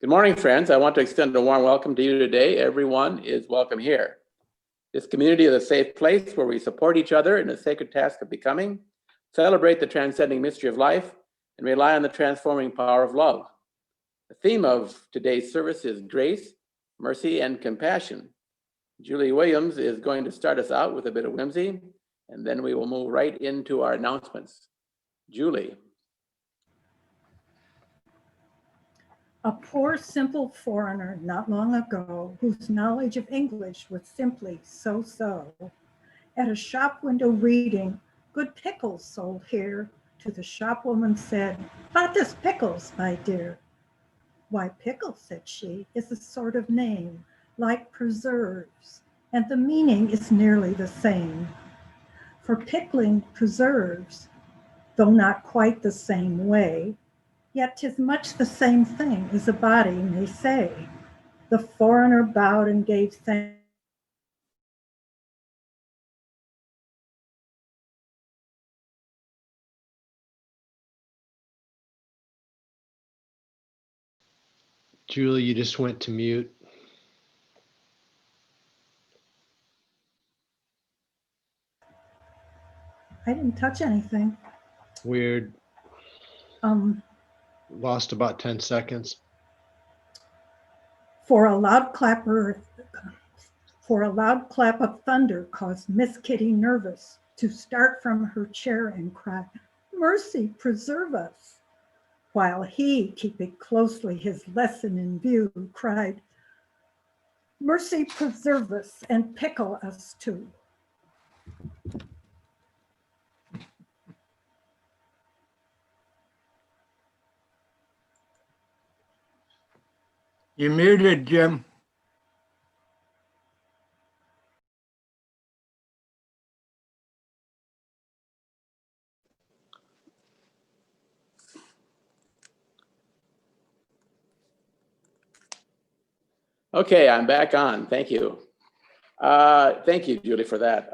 Good morning, friends. I want to extend a warm welcome to you today. Everyone is welcome here. This community is a safe place where we support each other in the sacred task of becoming, celebrate the transcending mystery of life, and rely on the transforming power of love. The theme of today's service is grace, mercy, and compassion. Julie Williams is going to start us out with a bit of whimsy, and then we will move right into our announcements. Julie. A poor, simple foreigner not long ago, whose knowledge of English was simply so-so, at a shop window reading, "Good pickles sold here," to the shopwoman said, "But this pickles, my dear." "Why, pickle," said she, "is a sort of name, like preserves, and the meaning is nearly the same. For pickling preserves, though not quite the same way, yet 'tis much the same thing as a body may say." The foreigner bowed and gave thanks. Julie, you just went to mute. I didn't touch anything. Weird. Lost about 10 seconds. For a loud clap of thunder caused Miss Kitty, nervous, to start from her chair and cry, "Mercy, preserve us!" While he, keeping closely his lesson in view, cried, "Mercy, preserve us and pickle us too." You're muted, Jim. Okay, I'm back on. Thank you. Thank you, Julie, for that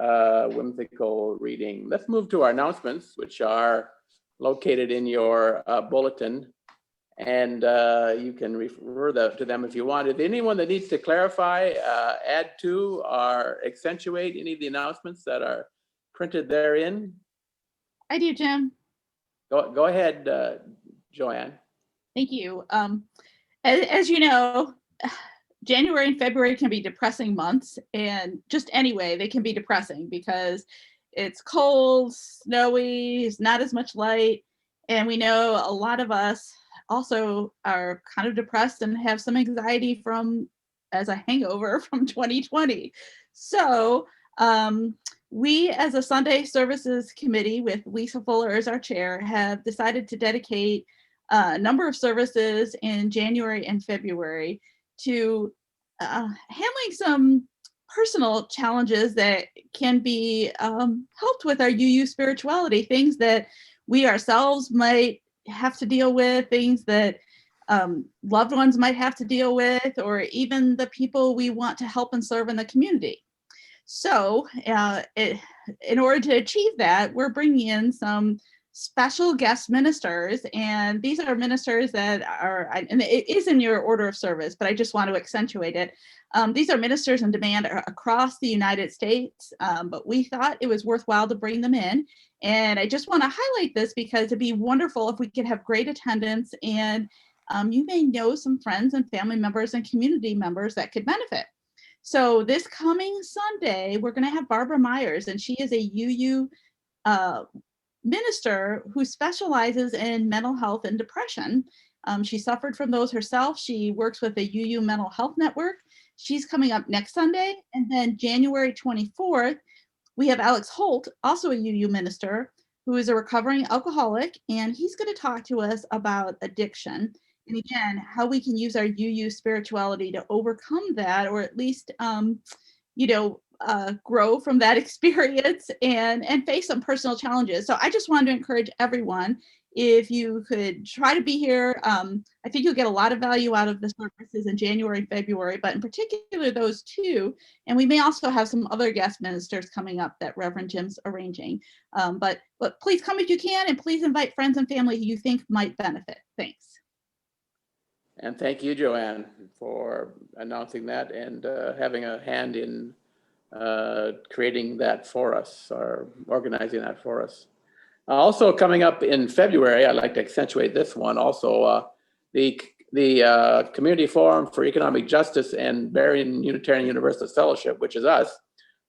whimsical reading. Let's move to our announcements, which are located in your bulletin, and you can refer to them if you want. If anyone that needs to clarify, add to, or accentuate any of the announcements that are printed therein? I do, Jim. Go ahead, Joanne. Thank you. As you know, January and February can be depressing months, and just anyway, they can be depressing because it's cold, snowy, it's not as much light, and we know a lot of us also are kind of depressed and have some anxiety as a hangover from 2020. So we, as a Sunday Services Committee with Lisa Fuller as our chair, have decided to dedicate a number of services in January and February to handling some personal challenges that can be helped with our UU spirituality, things that we ourselves might have to deal with, things that loved ones might have to deal with, or even the people we want to help and serve in the community. So in order to achieve that, we're bringing in some special guest ministers, and these are ministers that are, and it is in your order of service, but I just want to accentuate it. These are ministers in demand across the United States, but we thought it was worthwhile to bring them in. And I just want to highlight this because it'd be wonderful if we could have great attendance, and you may know some friends and family members and community members that could benefit. So this coming Sunday, we're going to have Barbara Myers, and she is a UU minister who specializes in mental health and depression. She suffered from those herself. She works with the UU Mental Health Network. She's coming up next Sunday. And then January 24th, we have Alex Holt, also a UU minister, who is a recovering alcoholic, and he's going to talk to us about addiction. And again, how we can use our UU spirituality to overcome that, or at least, grow from that experience and face some personal challenges. So I just wanted to encourage everyone, if you could try to be here. I think you'll get a lot of value out of the services in January and February, but in particular those two. And we may also have some other guest ministers coming up that Reverend Jim's arranging. But please come if you can, and please invite friends and family who you think might benefit. Thanks. And thank you, Joanne, for announcing that and having a hand in creating that for us, or organizing that for us. Also coming up in February, I'd like to accentuate this one also, the Community Forum for Economic Justice and Berrien Unitarian Universalist Fellowship, which is us,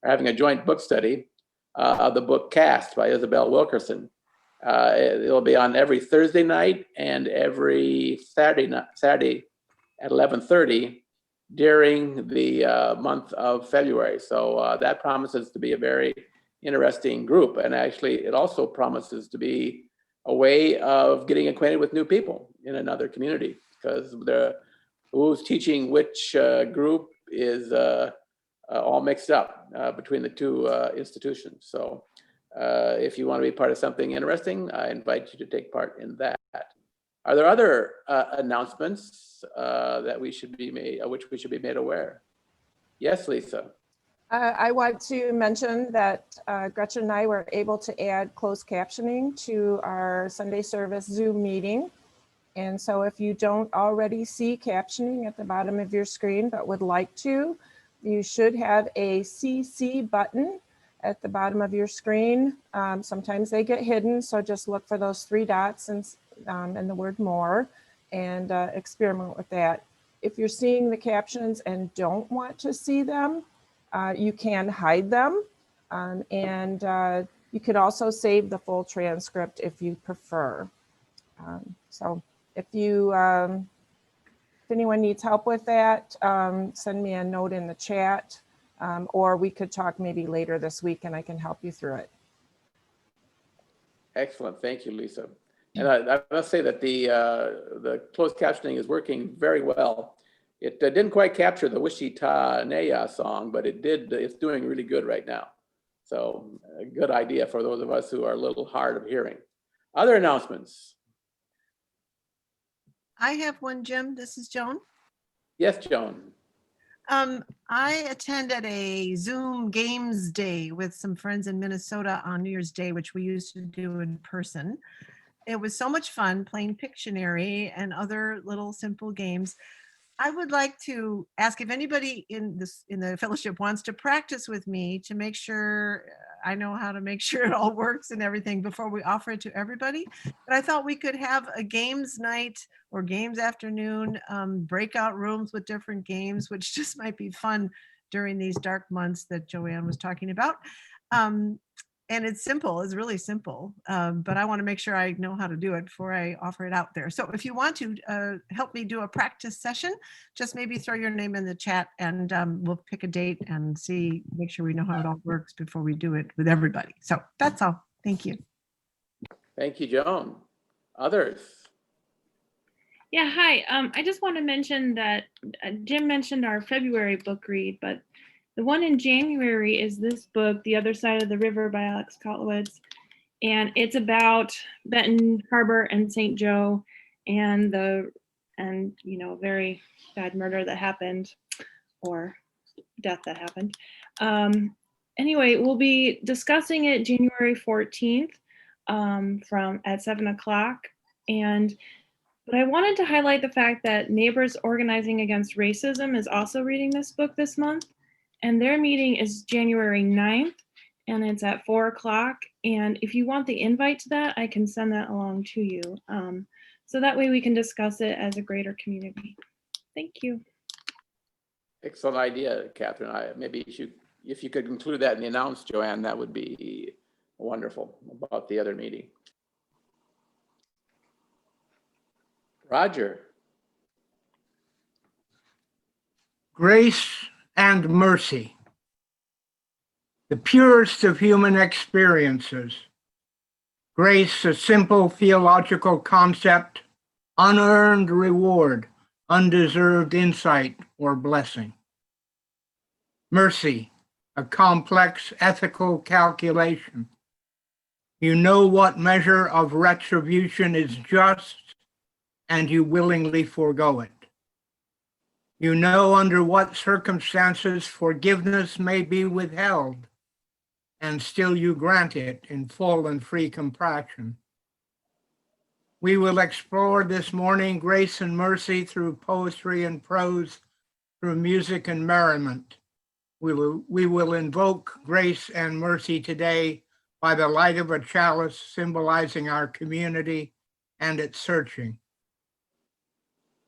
are having a joint book study of the book Cast by Isabel Wilkerson. It'll be on every Thursday night and every Saturday at 11:30 during the month of February. So that promises to be a very interesting group. And actually, it also promises to be a way of getting acquainted with new people in another community, because who's teaching which group is all mixed up between the two institutions. So if you want to be part of something interesting, I invite you to take part in that. Are there other announcements that we should be made, which we should be made aware? Yes, Lisa. I want to mention that Gretchen and I were able to add closed captioning to our Sunday service Zoom meeting. And so if you don't already see captioning at the bottom of your screen, but would like to, you should have a CC button at the bottom of your screen. Sometimes they get hidden, so just look for those three dots and the word more, and experiment with that. If you're seeing the captions and don't want to see them, you can hide them, and you could also save the full transcript if you prefer. So if anyone needs help with that, send me a note in the chat, or we could talk maybe later this week and I can help you through it. Excellent, thank you, Lisa. And I must say that the closed captioning is working very well. It didn't quite capture the Wichita Neya song, but it did. It's doing really good right now. So a good idea for those of us who are a little hard of hearing. Other announcements? I have one, Jim. This is Joan. Yes, Joan. I attended a Zoom Games Day with some friends in Minnesota on New Year's Day, which we used to do in person. It was so much fun playing Pictionary and other little simple games. I would like to ask if anybody in the fellowship wants to practice with me to make sure I know how to make sure it all works and everything before we offer it to everybody. But I thought we could have a games night or games afternoon, breakout rooms with different games, which just might be fun during these dark months that Joanne was talking about. And it's simple, it's really simple, but I want to make sure I know how to do it before I offer it out there. So if you want to help me do a practice session, just maybe throw your name in the chat and we'll pick a date and make sure we know how it all works before we do it with everybody. So that's all. Thank you. Thank you, Joan. Others? Yeah, hi. I just want to mention that Jim mentioned our February book read, but the one in January is this book, The Other Side of the River by Alex Kotlowitz. And it's about Benton Harbor and St. Joe and very bad murder that happened, or death that happened. Anyway, we'll be discussing it January 14th at 7 o'clock. But I wanted to highlight the fact that Neighbors Organizing Against Racism is also reading this book this month. And their meeting is January 9th, and it's at 4 o'clock. And if you want the invite to that, I can send that along to you. So that way we can discuss it as a greater community. Thank you. Excellent idea, Catherine. Maybe if you could include that in the announce, Joanne, that would be wonderful about the other meeting. Roger. Grace and mercy, the purest of human experiences. Grace, a simple theological concept, unearned reward, undeserved insight or blessing. Mercy, a complex ethical calculation. You know what measure of retribution is just, and you willingly forego it. You know under what circumstances forgiveness may be withheld, and still you grant it in full and free compassion. We will explore this morning grace and mercy through poetry and prose, through music and merriment. We will invoke grace and mercy today by the light of a chalice symbolizing our community and its searching.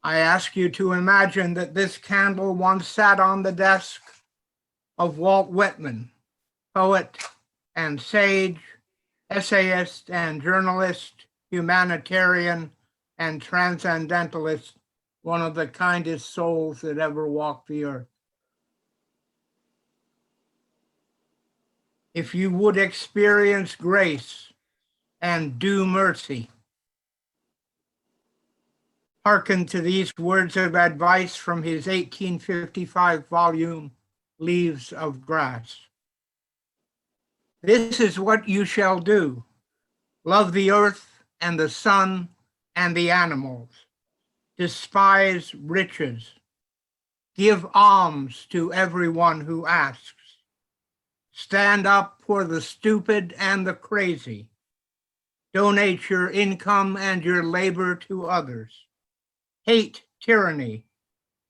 I ask you to imagine that this candle once sat on the desk of Walt Whitman, poet and sage, essayist and journalist, humanitarian and transcendentalist, one of the kindest souls that ever walked the earth. If you would experience grace and do mercy, hearken to these words of advice from his 1855 volume, Leaves of Grass. This is what you shall do. Love the earth and the sun and the animals. Despise riches. Give alms to everyone who asks. Stand up for the stupid and the crazy. Donate your income and your labor to others. Hate tyranny.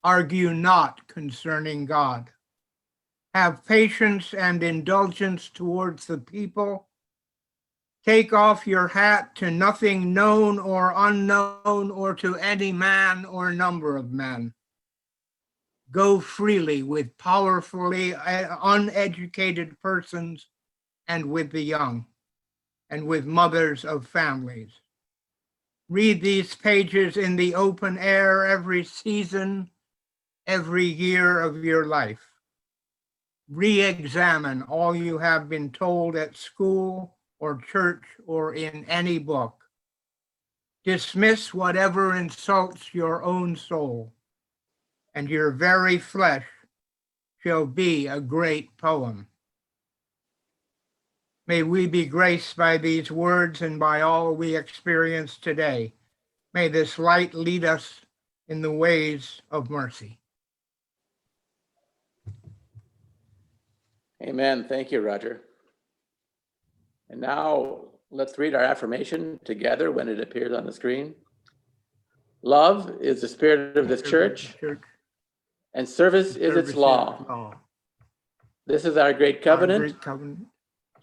Argue not concerning God. Have patience and indulgence towards the people. Take off your hat to nothing known or unknown or to any man or number of men. Go freely with powerfully uneducated persons and with the young and with mothers of families. Read these pages in the open air every season, every year of your life. Re-examine all you have been told at school or church or in any book. Dismiss whatever insults your own soul, and your very flesh shall be a great poem. May we be graced by these words and by all we experience today. May this light lead us in the ways of mercy. Amen. Thank you, Roger. And now let's read our affirmation together when it appears on the screen. Love is the spirit of this church, and service is its law. This is our great covenant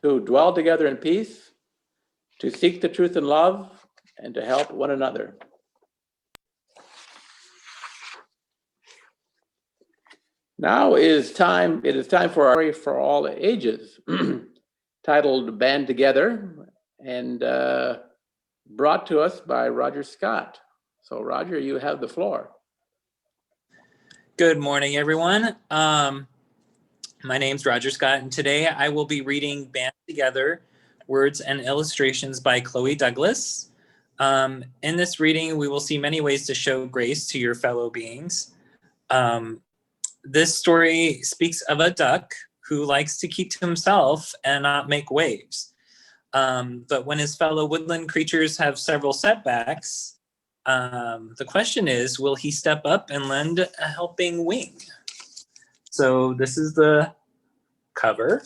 to dwell together in peace, to seek the truth in love, and to help one another. Now it is time for our story for all ages, titled Band Together, and brought to us by Roger Scott. So Roger, you have the floor. Good morning, everyone. My name's Roger Scott, and today I will be reading Band Together, Words and Illustrations by Chloe Douglas. In this reading, we will see many ways to show grace to your fellow beings. This story speaks of a duck who likes to keep to himself and not make waves. But when his fellow woodland creatures have several setbacks, the question is, will he step up and lend a helping wing? So this is the cover.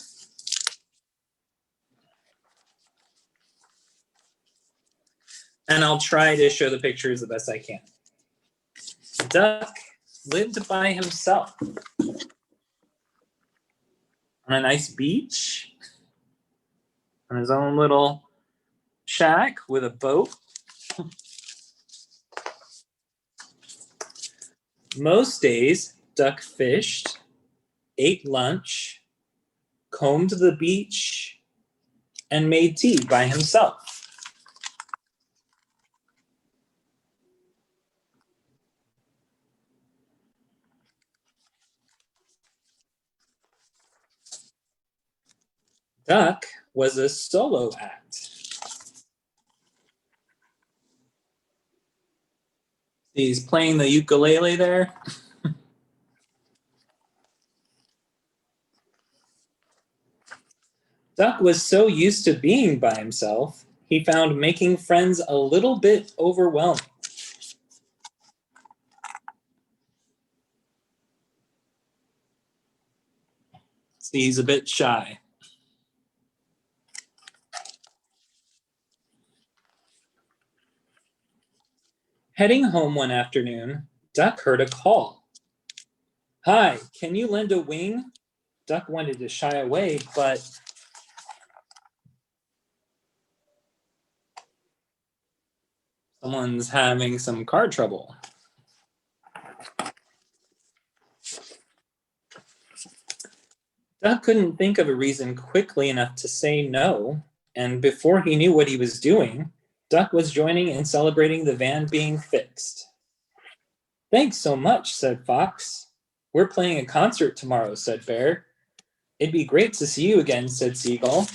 And I'll try to show the pictures the best I can. The duck lived by himself on a nice beach, on his own little shack with a boat. Most days, Duck fished, ate lunch, combed the beach, and made tea by himself. Duck was a solo act. He's playing the ukulele there. Duck was so used to being by himself, he found making friends a little bit overwhelming. See, he's a bit shy. Heading home one afternoon, Duck heard a call. "Hi, can you lend a wing?" Duck wanted to shy away, but someone's having some car trouble. Duck couldn't think of a reason quickly enough to say no, and before he knew what he was doing, Duck was joining in celebrating the van being fixed. "Thanks so much," said Fox. "We're playing a concert tomorrow," said Bear. "It'd be great to see you again," said Seagull.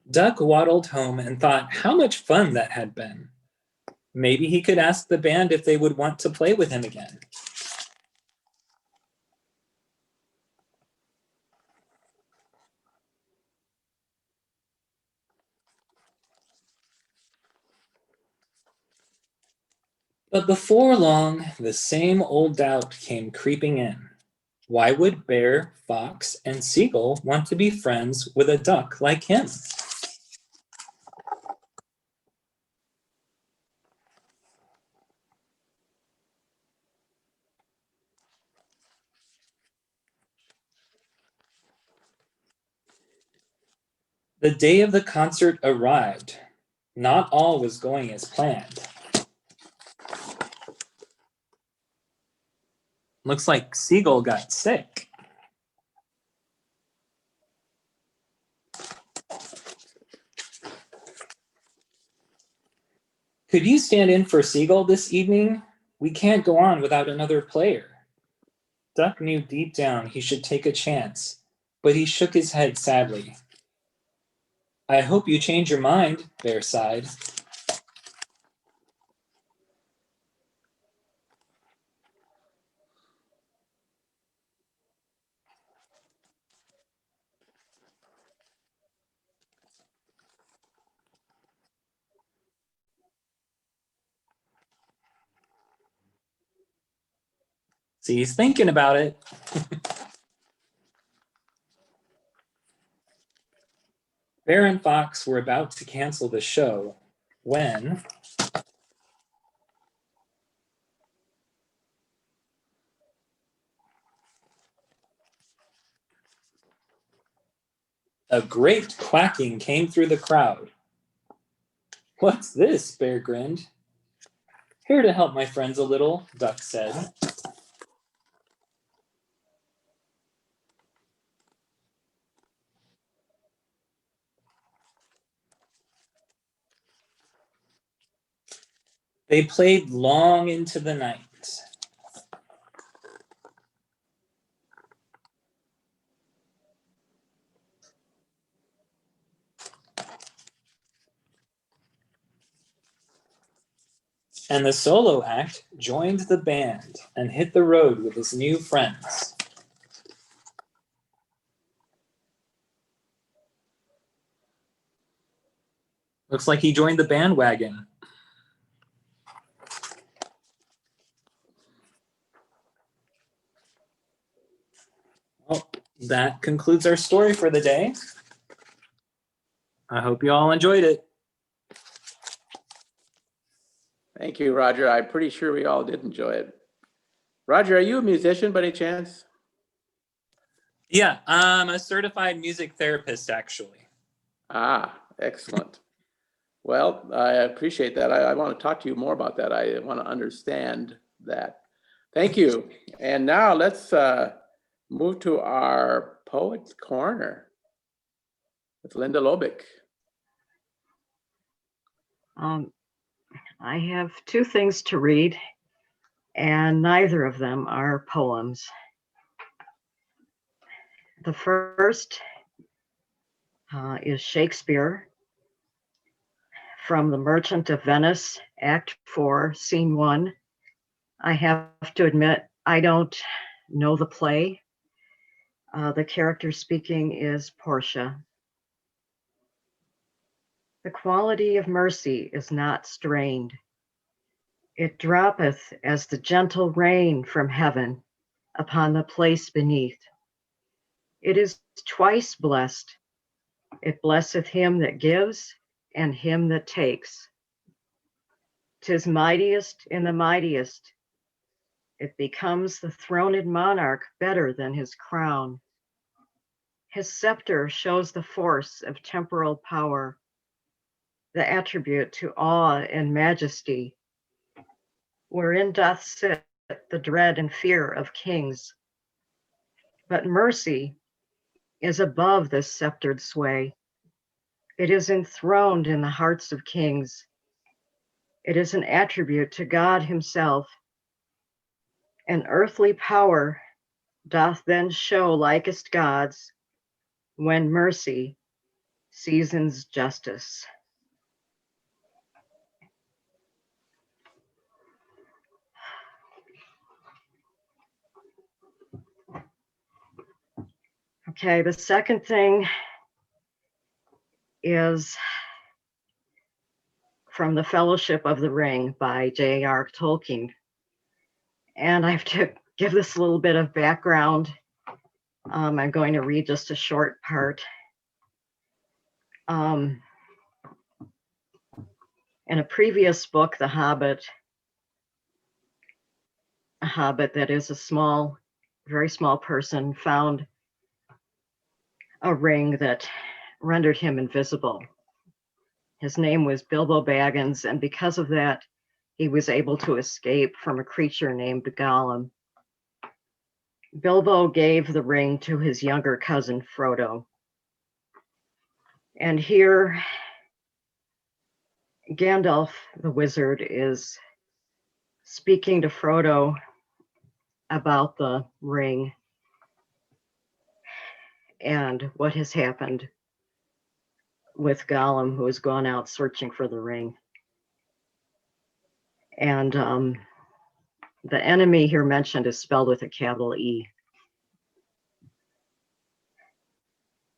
Duck waddled home and thought how much fun that had been. Maybe he could ask the band if they would want to play with him again. But before long, the same old doubt came creeping in. Why would Bear, Fox, and Seagull want to be friends with a duck like him? The day of the concert arrived. Not all was going as planned. Looks like Seagull got sick. "Could you stand in for Seagull this evening? We can't go on without another player." Duck knew deep down he should take a chance, but he shook his head sadly. "I hope you change your mind," Bear sighed. See, he's thinking about it. Bear and Fox were about to cancel the show when a great quacking came through the crowd. "What's this?" Bear grinned. "Here to help my friends a little," Duck said. They played long into the night. And the solo act joined the band and hit the road with his new friends. Looks like he joined the bandwagon. Well, that concludes our story for the day. I hope you all enjoyed it. Thank you, Roger. I'm pretty sure we all did enjoy it. Roger, are you a musician by any chance? Yeah, I'm a certified music therapist, actually. Ah, excellent. Well, I appreciate that. I want to talk to you more about that. I want to understand that. Thank you. And now let's move to our Poet's Corner with Linda Lobik. I have two things to read, and neither of them are poems. The first is Shakespeare from The Merchant of Venice, Act 4, Scene 1. I have to admit, I don't know the play. The character speaking is Portia. The quality of mercy is not strained. It droppeth as the gentle rain from heaven upon the place beneath. It is twice blessed. It blesseth him that gives and him that takes. 'Tis mightiest in the mightiest. It becomes the throned monarch better than his crown. His scepter shows the force of temporal power, the attribute to awe and majesty, wherein doth sit the dread and fear of kings. But mercy is above this sceptered sway. It is enthroned in the hearts of kings. It is an attribute to God himself. An earthly power doth then show likest God's, when mercy seasons justice. Okay, the second thing is from The Fellowship of the Ring by J.R. Tolkien. And I have to give this a little bit of background. I'm going to read just a short part. In a previous book, The Hobbit, a hobbit that is a small, very small person found a ring that rendered him invisible. His name was Bilbo Baggins, and because of that, he was able to escape from a creature named Gollum. Bilbo gave the ring to his younger cousin, Frodo. And here, Gandalf the wizard is speaking to Frodo about the ring and what has happened with Gollum, who has gone out searching for the ring. And the enemy here mentioned is spelled with a capital E.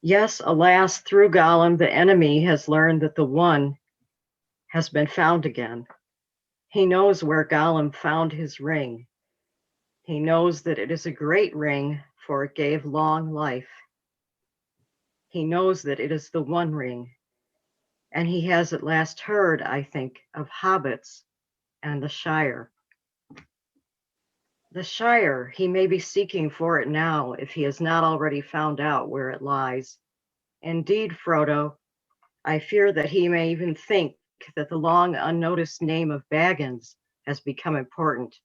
Yes, alas, through Gollum, the enemy has learned that the One has been found again. He knows where Gollum found his ring. He knows that it is a great ring, for it gave long life. He knows that it is the One Ring, and he has at last heard, I think, of hobbits and the Shire. The Shire, he may be seeking for it now if he has not already found out where it lies. Indeed, Frodo, I fear that he may even think that the long unnoticed name of Baggins has become important.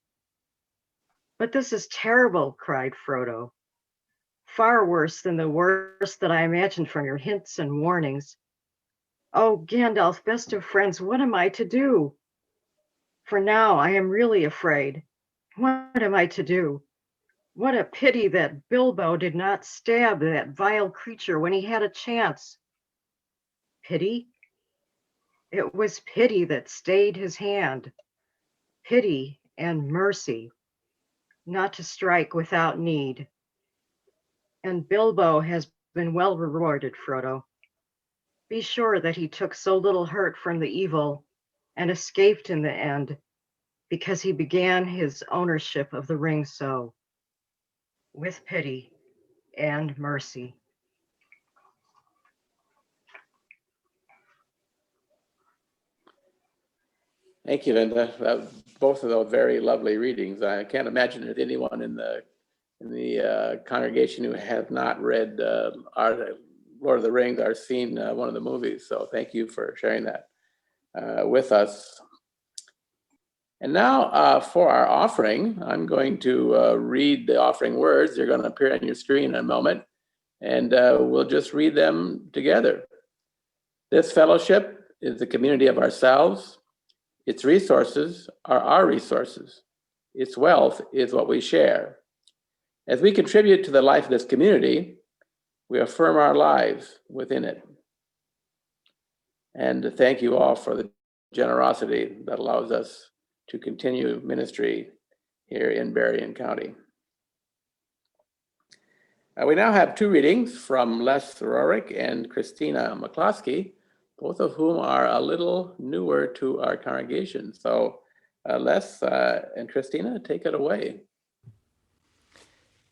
But this is terrible, cried Frodo. Far worse than the worst that I imagined from your hints and warnings. Oh, Gandalf, best of friends, what am I to do? For now I am really afraid. What am I to do? What a pity that Bilbo did not stab that vile creature when he had a chance. Pity? It was pity that stayed his hand. Pity and mercy, not to strike without need. And Bilbo has been well rewarded, Frodo. Be sure that he took so little hurt from the evil and escaped in the end, because he began his ownership of the ring so, with pity and mercy. Thank you, Linda. Both of those very lovely readings. I can't imagine that anyone in the congregation who has not read our Lord of the Rings or seen one of the movies. So thank you for sharing that with us. And now for our offering, I'm going to read the offering words. They're going to appear on your screen in a moment, and we'll just read them together. This fellowship is the community of ourselves. Its resources are our resources. Its wealth is what we share. As we contribute to the life of this community, we affirm our lives within it. And thank you all for the generosity that allows us to continue ministry here in Berrien County. We now have two readings from Les Rorick and Christina McCloskey, both of whom are a little newer to our congregation. So Les and Christina, take it away.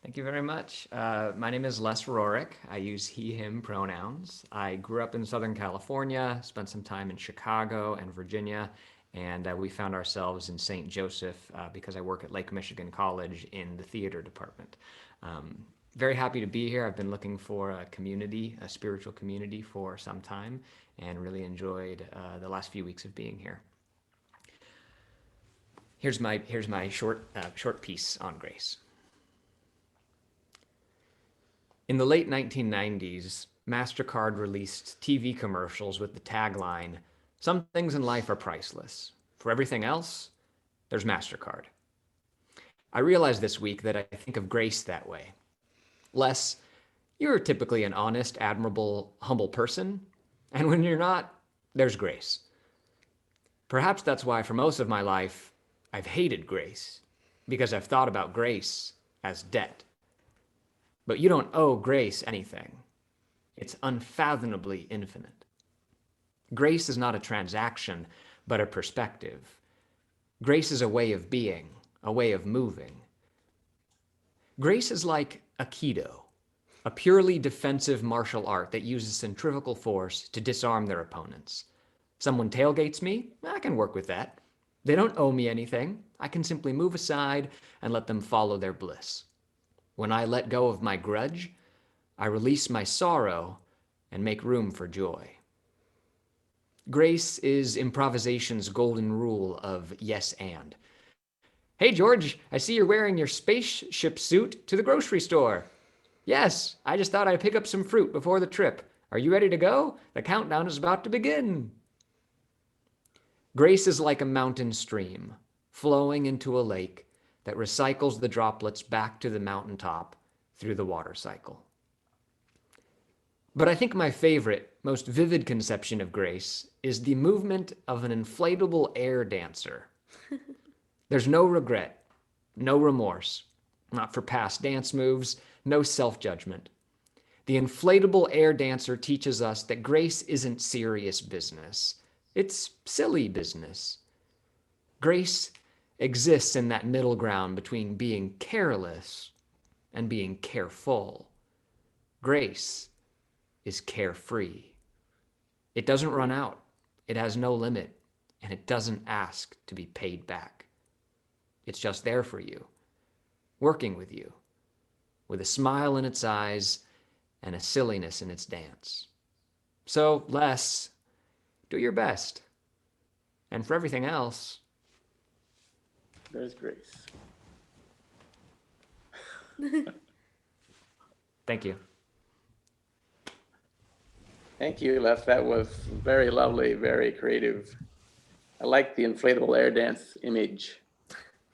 Thank you very much. My name is Les Rorick. I use he, him pronouns. I grew up in Southern California, spent some time in Chicago and Virginia, and we found ourselves in St. Joseph because I work at Lake Michigan College in the theater department. Very happy to be here. I've been looking for a community, a spiritual community for some time, and really enjoyed the last few weeks of being here. Here's my short piece on grace. In the late 1990s, MasterCard released TV commercials with the tagline, "Some things in life are priceless. For everything else, there's MasterCard." I realized this week that I think of grace that way. Les, you're typically an honest, admirable, humble person, and when you're not, there's grace. Perhaps that's why for most of my life, I've hated grace, because I've thought about grace as debt. But you don't owe grace anything. It's unfathomably infinite. Grace is not a transaction, but a perspective. Grace is a way of being, a way of moving. Grace is like Aikido, a purely defensive martial art that uses centrifugal force to disarm their opponents. Someone tailgates me, I can work with that. They don't owe me anything. I can simply move aside and let them follow their bliss. When I let go of my grudge, I release my sorrow and make room for joy. Grace is improvisation's golden rule of yes and. Hey, George, I see you're wearing your spaceship suit to the grocery store. Yes, I just thought I'd pick up some fruit before the trip. Are you ready to go? The countdown is about to begin. Grace is like a mountain stream flowing into a lake that recycles the droplets back to the mountaintop through the water cycle. But I think my favorite, most vivid conception of grace is the movement of an inflatable air dancer. There's no regret, no remorse, not for past dance moves, no self-judgment. The inflatable air dancer teaches us that grace isn't serious business. It's silly business. Grace exists in that middle ground between being careless and being careful. Grace is carefree. It doesn't run out. It has no limit, and it doesn't ask to be paid back. It's just there for you, working with you, with a smile in its eyes and a silliness in its dance. So, Les, do your best. And for everything else, there's grace. Thank you. Thank you, Les. That was very lovely, very creative. I like the inflatable air dance image.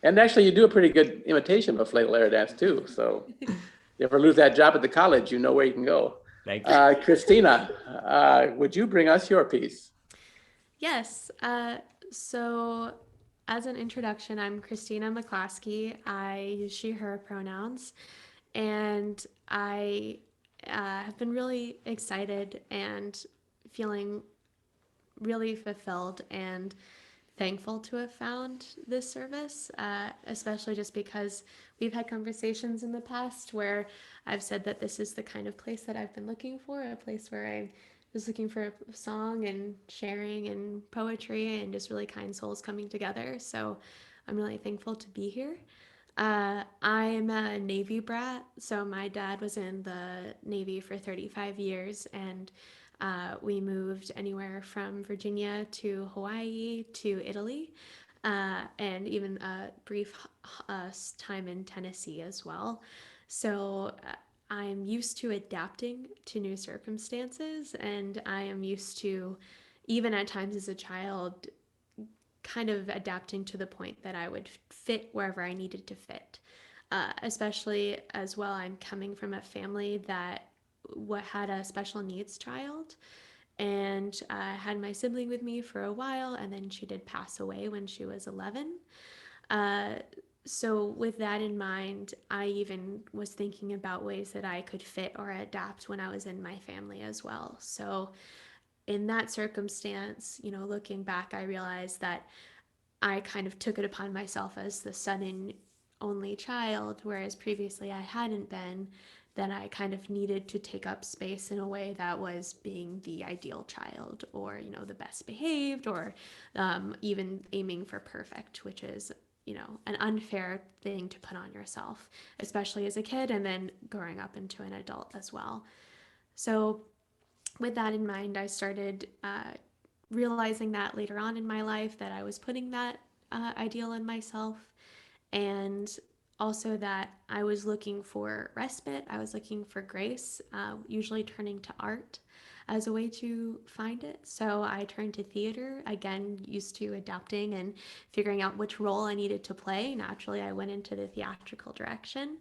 And actually, you do a pretty good imitation of inflatable air dance, too. So if you ever lose that job at the college, you know where you can go. Thank you. Christina, would you bring us your piece? Yes. So as an introduction, I'm Christina McCloskey. I use she, her pronouns. And I have been really excited and feeling really fulfilled and thankful to have found this service, especially just because we've had conversations in the past where I've said that this is the kind of place that I've been looking for, a place where I was looking for a song and sharing and poetry and just really kind souls coming together. So I'm really thankful to be here. I'm a Navy brat, so my dad was in the Navy for 35 years, and we moved anywhere from Virginia to Hawaii to Italy, and even a brief time in Tennessee as well. So I'm used to adapting to new circumstances, and I am used to, even at times as a child, kind of adapting to the point that I would fit wherever I needed to fit. Especially as well, I'm coming from a family that had a special needs child, and I had my sibling with me for a while, and then she did pass away when she was 11. So with that in mind, I even was thinking about ways that I could fit or adapt when I was in my family as well. So in that circumstance, looking back, I realized that I kind of took it upon myself as the son and only child, whereas previously I hadn't been, then I kind of needed to take up space in a way that was being the ideal child, or, you know, the best behaved, or even aiming for perfect, which is, you know, an unfair thing to put on yourself, especially as a kid and then growing up into an adult as well. So with that in mind, I started realizing that later on in my life that I was putting that ideal in myself, and also that I was looking for respite. I was looking for grace, usually turning to art as a way to find it. So I turned to theater, again, used to adapting and figuring out which role I needed to play. Naturally, I went into the theatrical direction.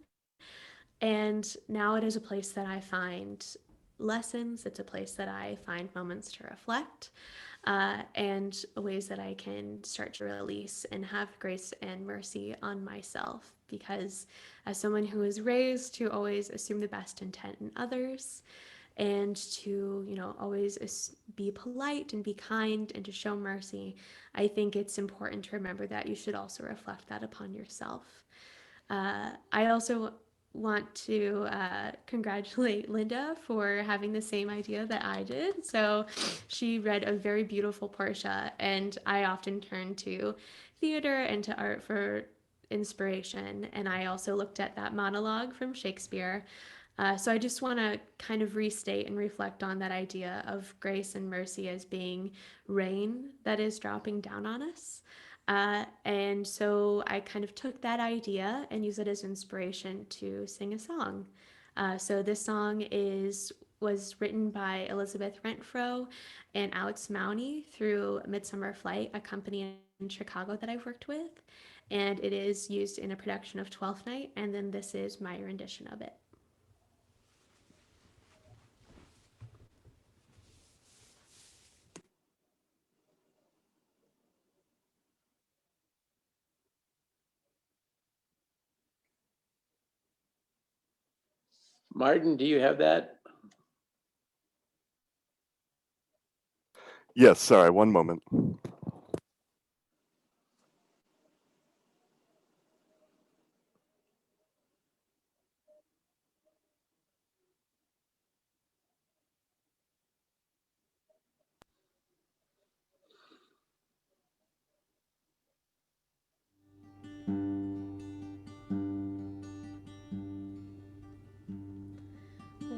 And now it is a place that I find lessons. It's a place that I find moments to reflect, and ways that I can start to release and have grace and mercy on myself. Because as someone who is raised to always assume the best intent in others, and to, you know, always be polite and be kind and to show mercy, I think it's important to remember that you should also reflect that upon yourself. I also want to congratulate Linda for having the same idea that I did. So she read a very beautiful Portia, and I often turn to theater and to art for inspiration. And I also looked at that monologue from Shakespeare. So I just want to kind of restate and reflect on that idea of grace and mercy as being rain that is dropping down on us. And so I kind of took that idea and used it as inspiration to sing a song. So this song was written by Elizabeth Renfro and Alex Mowney through Midsummer Flight, a company in Chicago that I've worked with. And it is used in a production of Twelfth Night, and then this is my rendition of it. Martin, do you have that? Yes, sorry, one moment.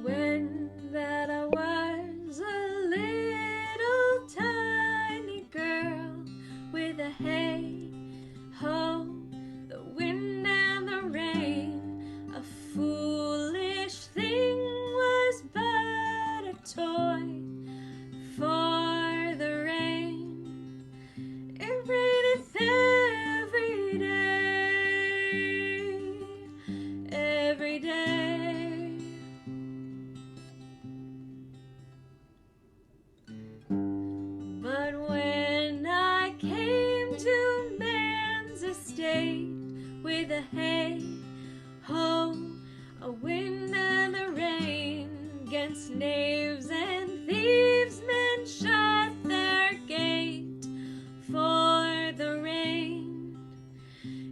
When that I was a little tiny girl with a hey ho, the wind and the rain, a foolish thing was but a toy for the rain. It raineth every day, every day. But when I came to man's estate with a hey ho, a wind and the rain, 'gainst knaves and thieves men shut their gate for the rain.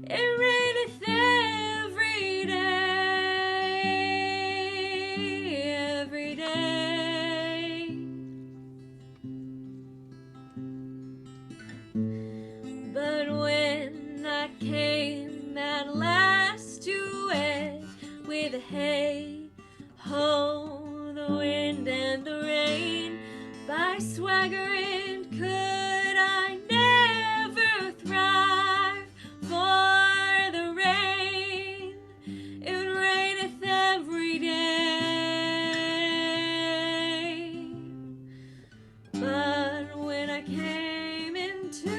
It raineth every day, every day. But when I came at last to wed with a hey ho, the wind and the rain, by swaggering could I never thrive for the rain. It raineth every day. But when I came into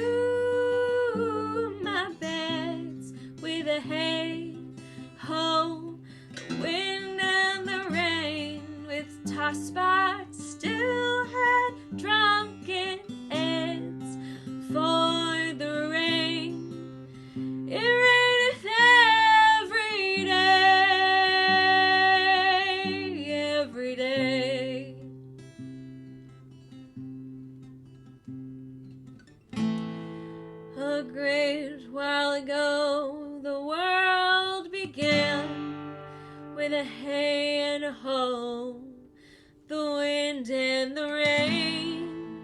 my beds with a hey ho, the wind and the rain, with toss spots still had drunken heads for the rain. It raineth every day, every day. A great the wind and the rain,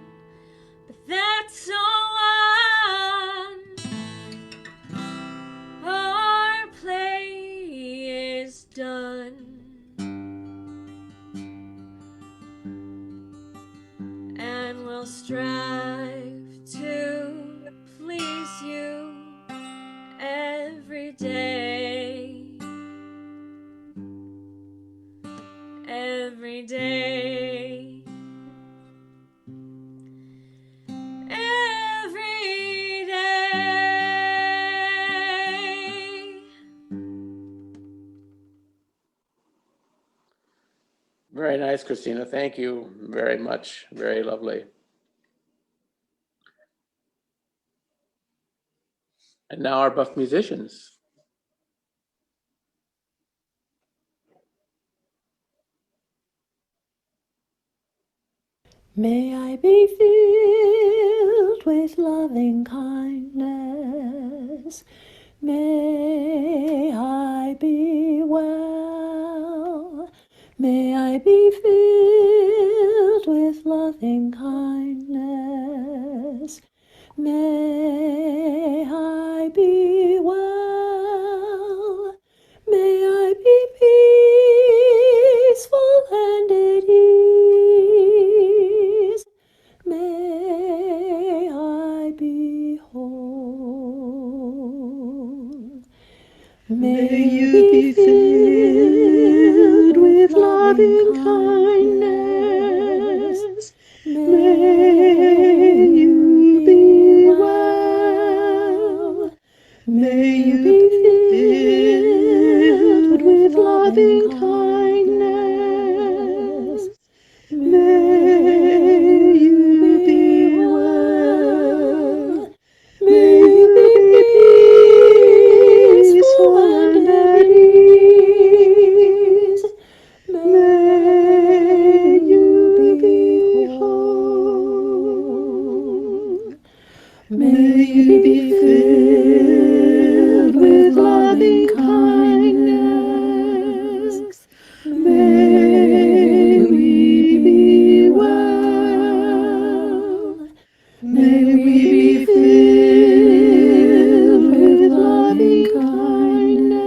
but that's all on. Our play is done, and we'll strive to please you every day, every day, every day. Very nice, Christina. Thank you very much. Very lovely. And now our buff musicians. May I be filled with loving kindness. May I be well. May I be filled with loving kindness. May I be well. May I be peaceful and at ease. May I be whole. May you be filled with loving kindness. May you be well. May you be filled with loving kindness. May you be well. May you be peaceful and at ease. May you be whole. May you be filled with loving kindness. May we be well. May we be filled with loving kindness.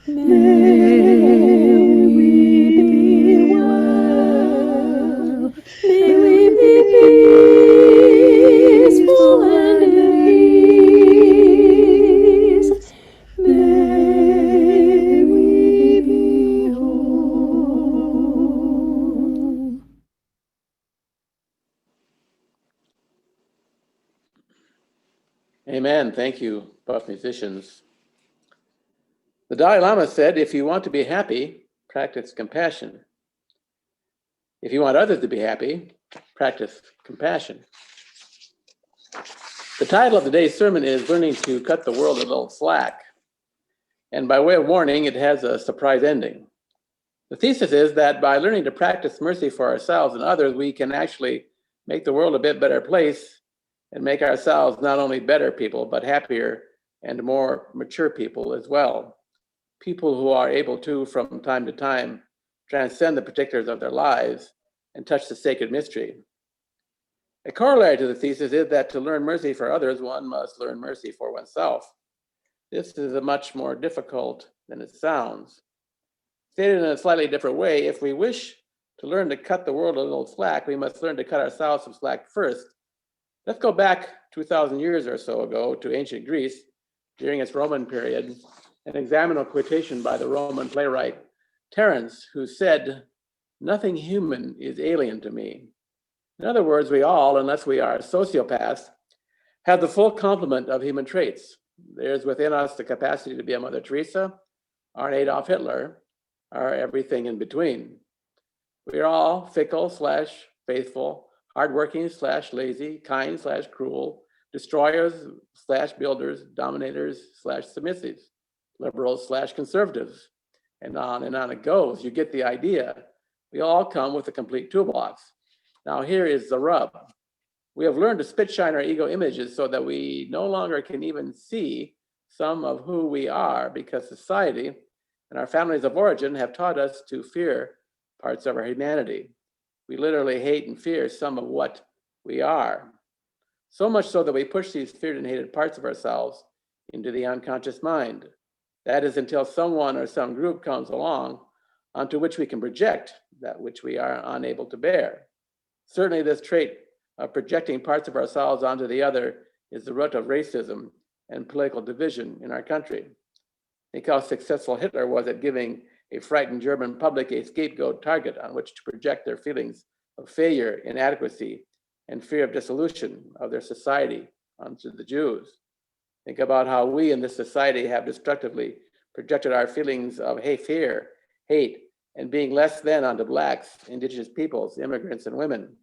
May we be well. May we be peaceful and at ease. May we be whole. Amen. Thank you, buff musicians. The Dalai Lama said, if you want to be happy, practice compassion. If you want others to be happy, practice compassion. The title of today's sermon is Learning to Cut the World a Little Slack. And by way of warning, it has a surprise ending. The thesis is that by learning to practice mercy for ourselves and others, we can actually make the world a bit better place and make ourselves not only better people, but happier and more mature people as well. People who are able to, from time to time, transcend the particulars of their lives and touch the sacred mystery. A corollary to the thesis is that to learn mercy for others, one must learn mercy for oneself. This is a much more difficult than it sounds. Stated in a slightly different way, if we wish to learn to cut the world a little slack, we must learn to cut ourselves some slack first. Let's go back 2,000 years or so ago to ancient Greece during its Roman period and examine a quotation by the Roman playwright Terence, who said, "Nothing human is alien to me." In other words, we all, unless we are sociopaths, have the full complement of human traits. There's within us the capacity to be a Mother Teresa, or an Adolf Hitler, or everything in between. We are all fickle/faithful, hardworking/lazy, kind/cruel, destroyers/builders, dominators/submissives, liberals/conservatives, and on it goes. You get the idea. We all come with a complete toolbox. Now here is the rub. We have learned to spit shine our ego images so that we no longer can even see some of who we are because society and our families of origin have taught us to fear parts of our humanity. We literally hate and fear some of what we are. So much so that we push these feared and hated parts of ourselves into the unconscious mind. That is until someone or some group comes along onto which we can project that which we are unable to bear. Certainly this trait of projecting parts of ourselves onto the other is the root of racism and political division in our country. Think how successful Hitler was at giving a frightened German public a scapegoat target on which to project their feelings of failure, inadequacy, and fear of dissolution of their society onto the Jews. Think about how we in this society have destructively projected our feelings of fear, hate, and being less than onto Blacks, Indigenous peoples, immigrants, and women.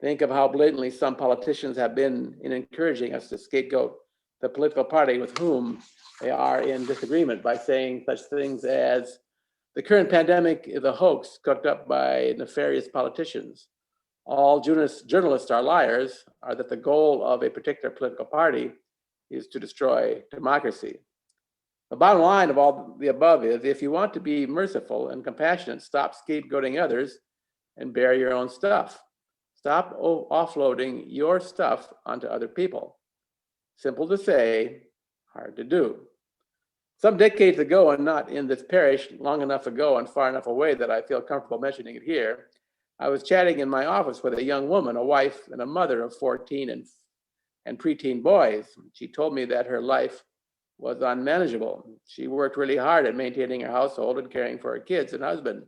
Think of how blatantly some politicians have been in encouraging us to scapegoat the political party with whom they are in disagreement by saying such things as, the current pandemic is a hoax cooked up by nefarious politicians. All journalists are liars, or that the goal of a particular political party is to destroy democracy. The bottom line of all the above is, if you want to be merciful and compassionate, stop scapegoating others and bear your own stuff. Stop offloading your stuff onto other people. Simple to say, hard to do. Some decades ago, and not in this parish, long enough ago and far enough away that I feel comfortable mentioning it here, I was chatting in my office with a young woman, a wife and a mother of 14 and preteen boys. She told me that her life was unmanageable. She worked really hard at maintaining her household and caring for her kids and husband.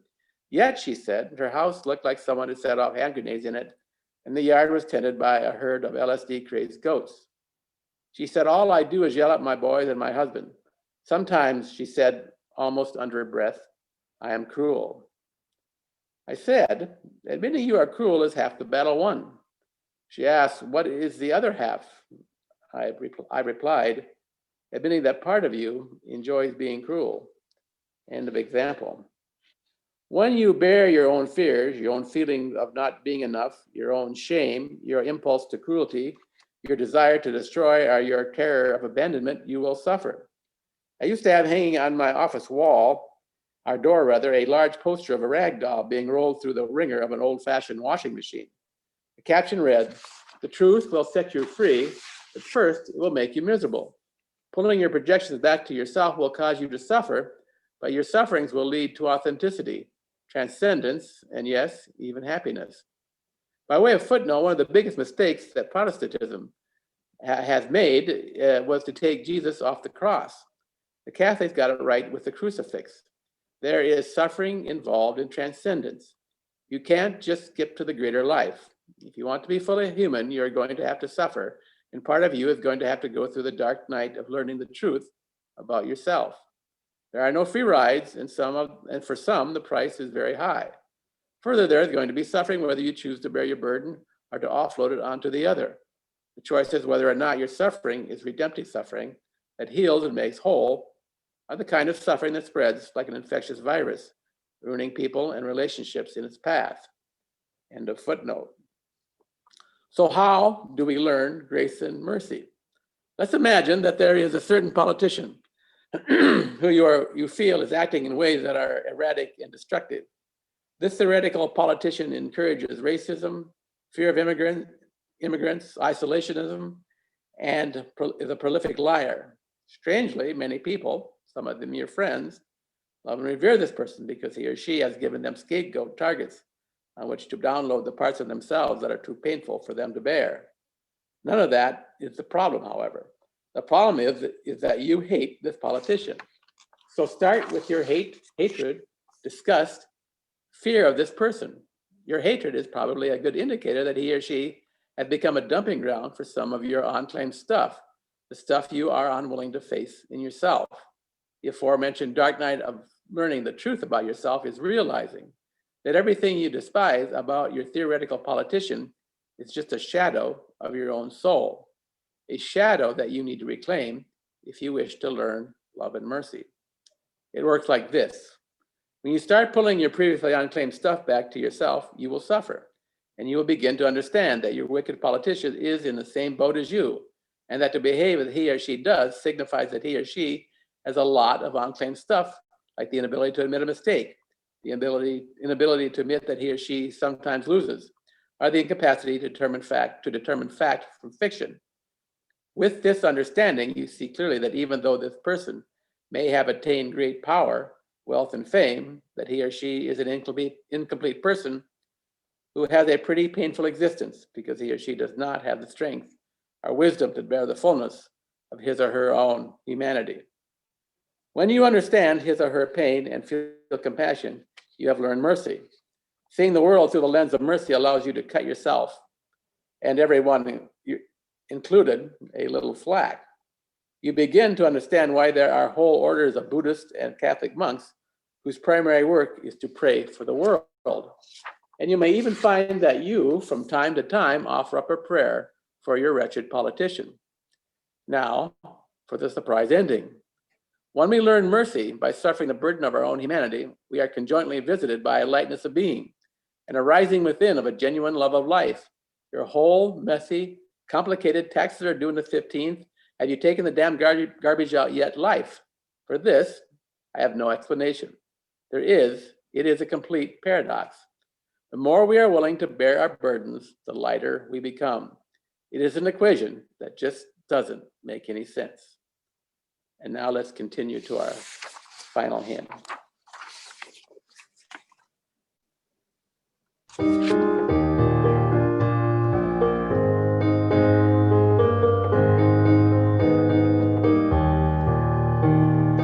Yet, she said, her house looked like someone had set off hand grenades in it, and the yard was tended by a herd of LSD-crazed goats. She said, all I do is yell at my boys and my husband. Sometimes, she said, almost under her breath, I am cruel. I said, admitting you are cruel is half the battle won. She asked, what is the other half? I replied, admitting that part of you enjoys being cruel. End of example. When you bear your own fears, your own feeling of not being enough, your own shame, your impulse to cruelty, your desire to destroy, or your terror of abandonment, you will suffer. I used to have hanging on my office wall, our door rather, a large poster of a rag doll being rolled through the wringer of an old-fashioned washing machine. The caption read, the truth will set you free, but first it will make you miserable. Pulling your projections back to yourself will cause you to suffer, but your sufferings will lead to authenticity, transcendence, and yes, even happiness. By way of footnote, one of the biggest mistakes that Protestantism has made was to take Jesus off the cross. The Catholics got it right with the crucifix. There is suffering involved in transcendence. You can't just skip to the greater life. If you want to be fully human, you're going to have to suffer, and part of you is going to have to go through the dark night of learning the truth about yourself. There are no free rides, and for some, the price is very high. Further, there is going to be suffering whether you choose to bear your burden or to offload it onto the other. The choice is whether or not your suffering is redemptive suffering that heals and makes whole, or the kind of suffering that spreads like an infectious virus, ruining people and relationships in its path. End of footnote. So how do we learn grace and mercy? Let's imagine that there is a certain politician who you feel is acting in ways that are erratic and destructive. This theoretical politician encourages racism, fear of immigrants, isolationism, and is a prolific liar. Strangely, many people, some of them your friends, love and revere this person because he or she has given them scapegoat targets on which to download the parts of themselves that are too painful for them to bear. None of that is the problem, however. The problem is that you hate this politician. So start with your hatred, disgust, fear of this person. Your hatred is probably a good indicator that he or she has become a dumping ground for some of your unclaimed stuff, the stuff you are unwilling to face in yourself. The aforementioned dark night of learning the truth about yourself is realizing that everything you despise about your theoretical politician is just a shadow of your own soul, a shadow that you need to reclaim if you wish to learn love and mercy. It works like this. When you start pulling your previously unclaimed stuff back to yourself, you will suffer, and you will begin to understand that your wicked politician is in the same boat as you, and that to behave as he or she does signifies that he or she has a lot of unclaimed stuff, like the inability to admit a mistake, the inability to admit that he or she sometimes loses, or the incapacity to determine fact from fiction. With this understanding, you see clearly that even though this person may have attained great power, wealth, and fame, that he or she is an incomplete person who has a pretty painful existence because he or she does not have the strength or wisdom to bear the fullness of his or her own humanity. When you understand his or her pain and feel compassion, you have learned mercy. Seeing the world through the lens of mercy allows you to cut yourself and everyone included a little slack. You begin to understand why there are whole orders of Buddhist and Catholic monks whose primary work is to pray for the world. And you may even find that you, from time to time, offer up a prayer for your wretched politician. Now, for the surprise ending. When we learn mercy by suffering the burden of our own humanity, we are conjointly visited by a lightness of being and a rising within of a genuine love of life. Your whole, messy, complicated taxes are due on the 15th. Have you taken the damn garbage out yet, life? For this, I have no explanation. It is a complete paradox. The more we are willing to bear our burdens, the lighter we become. It is an equation that just doesn't make any sense. And now let's continue to our final hymn.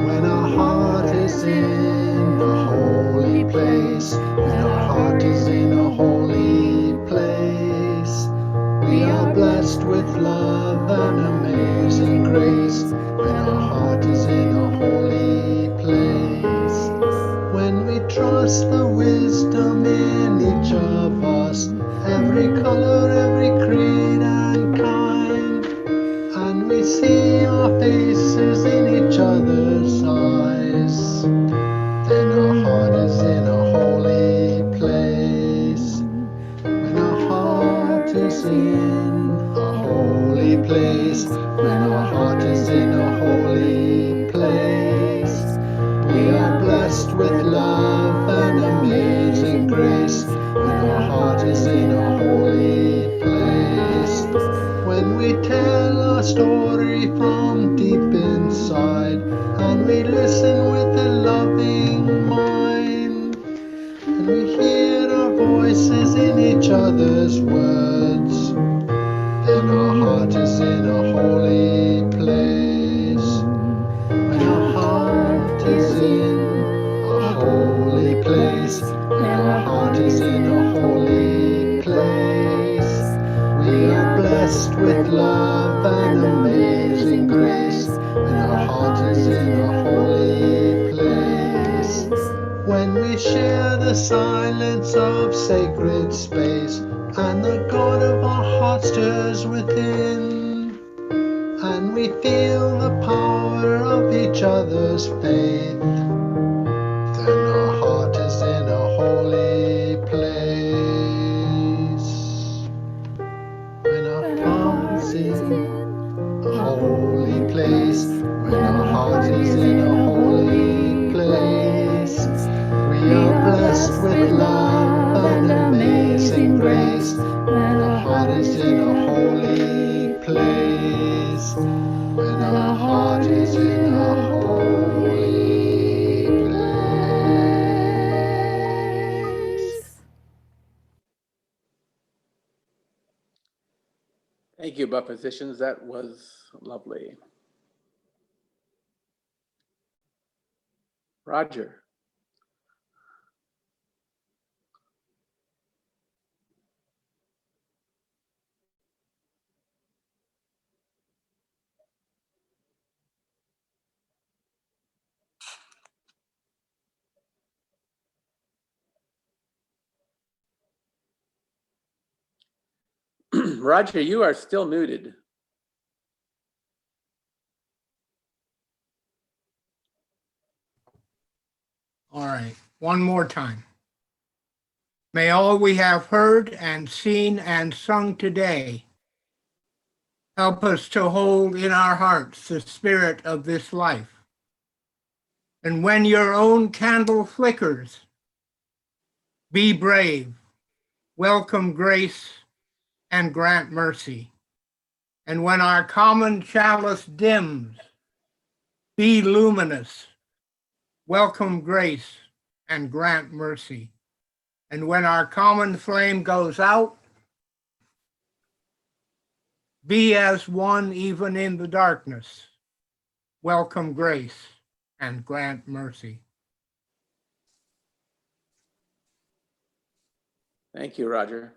When our heart is in a holy place, when our heart is in a holy place, we are blessed with love and amazing grace. When our heart is in a holy place, when we trust the wisdom in each of us, every color, every creed and kind, and we see our faces in each other's eyes, then our heart is in a holy place. When our heart is in a holy place, when our heart is in a holy place, we are blessed with love and amazing grace. When our heart is in a holy place, when we tell our story from deep inside, and we listen with a loving mind, and we hear our voices in each other's words, then our heart is in a holy place. When our heart is in a holy place, when our heart is in a holy place, we are blessed with love and amazing grace. When our heart is in a holy place, when we share the silence of sacred space, and the God of our heart stirs within, and we feel the power of each other's faith, then our heart is in a holy place. When our heart is in a holy place, when our heart is in a holy place, we are blessed with love and amazing grace. When our heart is in a holy place, when our heart is in a holy place. Thank you, Buff Physicians. That was lovely. Roger. Roger, you are still muted. All right, one more time. May all we have heard and seen and sung today help us to hold in our hearts the spirit of this life. And when your own candle flickers, Be brave, welcome grace, and grant mercy. And when our common chalice dims, be luminous, welcome grace, and grant mercy. And when our common flame goes out, be as one even in the darkness, welcome grace, and grant mercy. Thank you, Roger.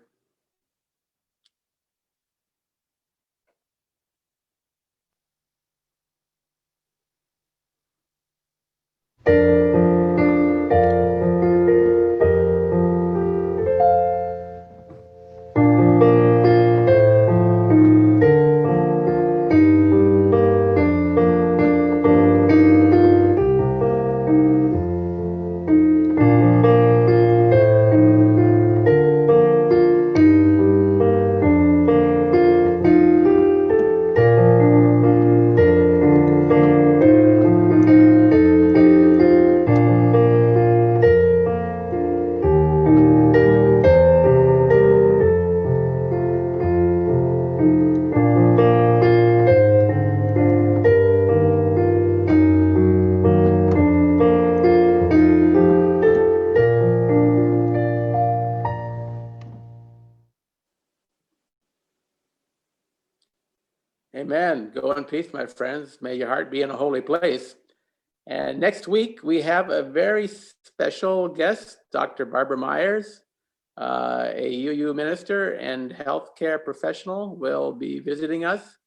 Amen. Go in peace, my friends. May your heart be in a holy place. And next week, we have a very special guest, Dr. Barbara Myers, a UU minister and healthcare professional, will be visiting us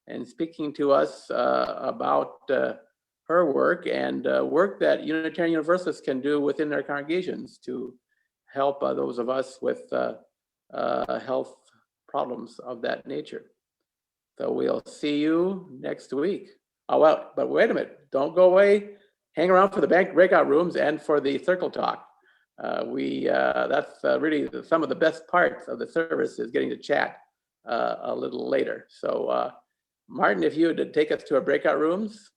and speaking to us about her work and work that Unitarian Universalists can do within their congregations to help those of us with health problems of that nature. So we'll see you next week. Oh, well, but wait a minute, don't go away. Hang around for the breakout rooms and for the circle talk. That's really some of the best parts of the service is getting to chat a little later. So Martin, if you would take us to our breakout rooms.